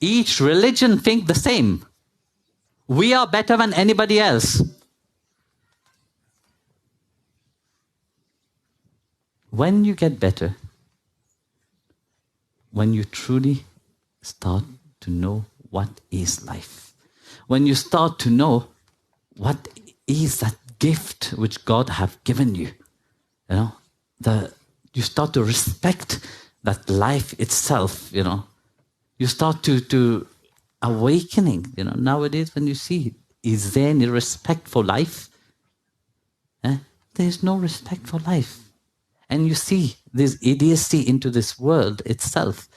Each religion think the same. We are better than anybody else. When you get better, when you truly start to know what is life, when you start to know what is that gift which God have given you, you start to respect that life itself, you start to awakening, nowadays when you see, is there any respect for life? There is no respect for life. And you see this idiocy into this world itself,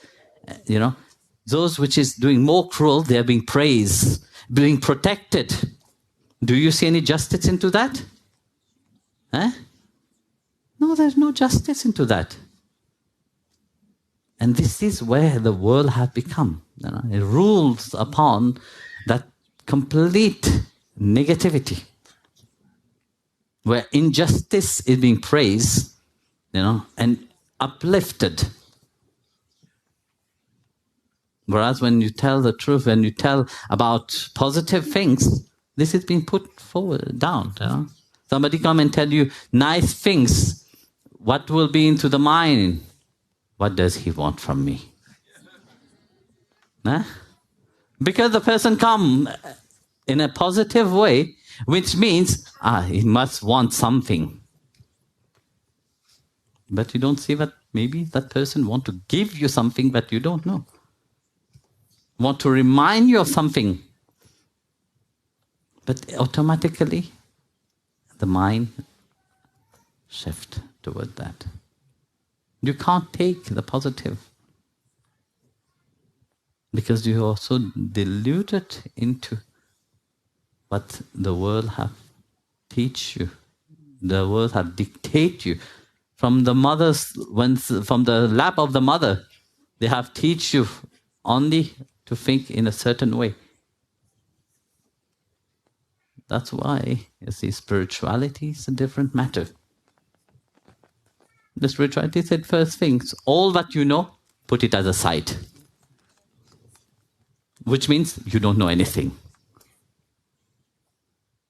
those which is doing more cruel, they are being praised, being protected. Do you see any justice into that? No, there's no justice into that. And this is where the world has become. It rules upon that complete negativity, where injustice is being praised, and uplifted. Whereas when you tell the truth, when you tell about positive things, this is being put forward, down. Somebody come and tell you nice things. What will be into the mind? What does he want from me? Because the person come in a positive way, which means he must want something. But you don't see that maybe that person want to give you something that you don't know. Want to remind you of something. But automatically, the mind shift toward that. You can't take the positive. Because you are so deluded into what the world have teach you. The world have dictate you. From the from the lap of the mother, they have teach you only to think in a certain way. That's why, you see, spirituality is a different matter. The spirituality said first things, all that you know, put it as a side. Which means you don't know anything.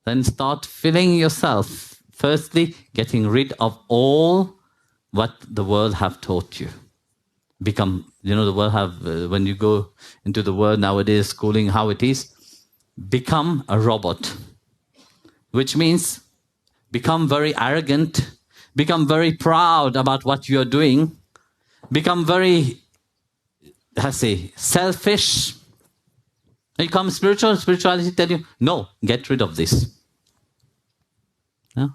Then start filling yourself. Firstly, getting rid of all what the world have taught you. Become, the world have, when you go into the world nowadays, schooling, how it is, become a robot. Which means become very arrogant, become very proud about what you are doing, become very, selfish. You come spirituality tell you, no, get rid of this.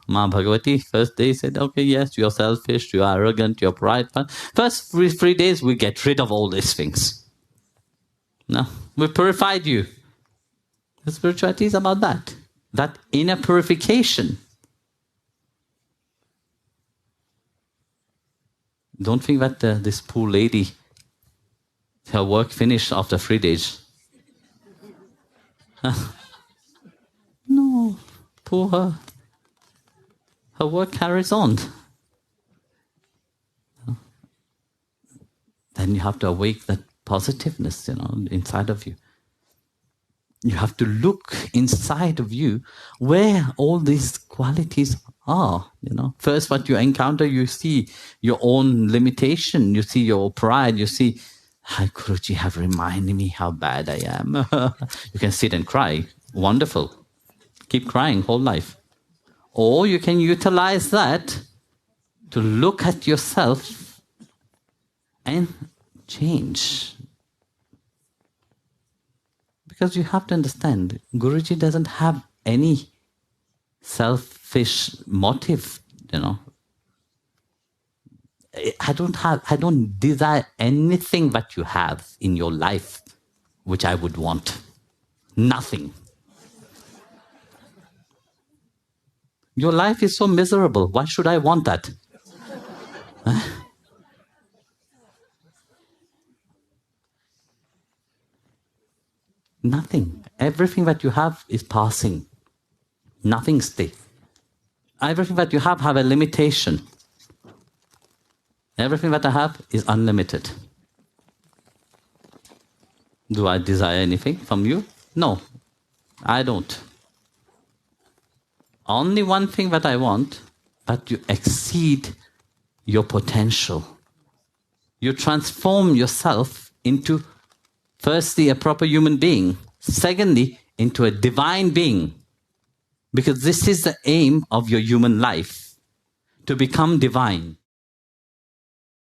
Ma Bhagavati, first day said, okay, yes, you're selfish, you're arrogant, you're prideful. First 3 days, we get rid of all these things. No, we purified you. The spirituality is about that. That inner purification. Don't think that this poor lady, her work finished after 3 days. No, poor her. Her work carries on. Then you have to awake that positiveness, inside of you. You have to look inside of you where all these qualities are. First, what you encounter, you see your own limitation. You see your pride. You see, Guruji have reminded me how bad I am. You can sit and cry. Wonderful. Keep crying whole life. Or you can utilize that to look at yourself and change. Because you have to understand, Guruji doesn't have any selfish motive, I don't desire anything that you have in your life which I would want. Nothing. Your life is so miserable. Why should I want that? Nothing. Everything that you have is passing. Nothing stays. Everything that you have a limitation. Everything that I have is unlimited. Do I desire anything from you? No, I don't. Only one thing that I want, that you exceed your potential. You transform yourself into, firstly, a proper human being. Secondly, into a divine being. Because this is the aim of your human life, to become divine.